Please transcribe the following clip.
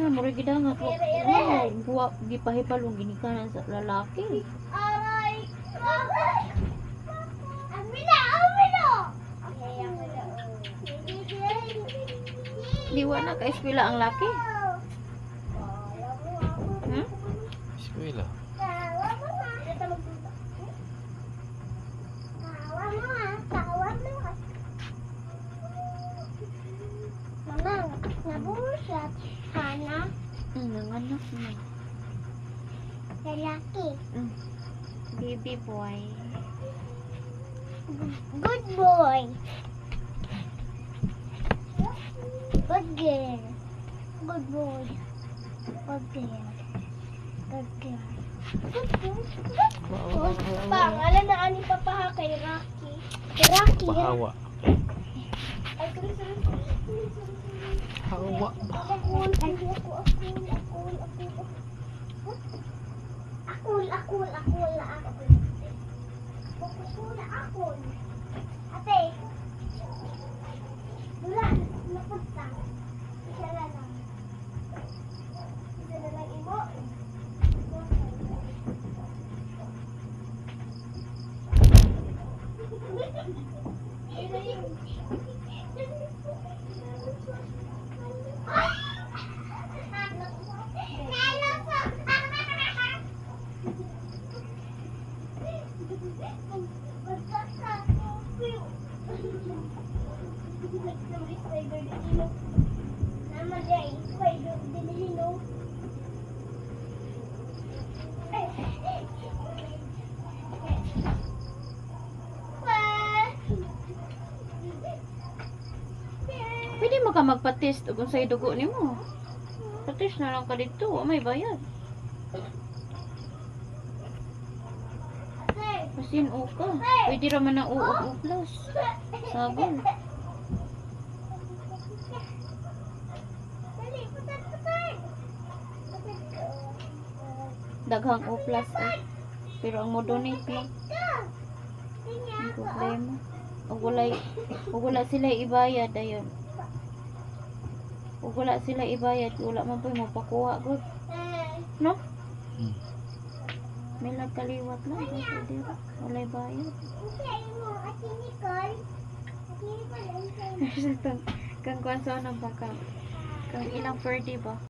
na, mura gid nga ko. Buwa gipahipalong ginikanan sa lalaki. Aray! Amina! Amina! Di wa na ka eskwela ang laki. Hmm? Eskwela. Mama, nabuhat. Hana, Nanganak na. lalaki. Baby boy. Good boy. Good girl. Good boy. Good girl. Good girl. Good girl. Pangalan na ani papaha kay Rocky. Rocky. Pahawa. Ay, tuloy. Hawa. Akul. Fokus muna akul. Ate. Wala. Napunta. Isa na lang. Isa na lang imo. Pwede mo ka magpa-test kung sa'yo dugo ni mo. Pa-test na lang ka dito. May bayad. Pasin o ka. Pwede raman ng UO plus. Sabon. Daghang O plus eh. Pero ang mo donate lang. Ang problema. Ug wala sila ibayad ayon. Ug wala sila ibayad, wala man po mapakuha gud. No? May nagkaliwat lang kasi dito. Wala bayad. Kang kwan sa ano ba kang ilang per day ba?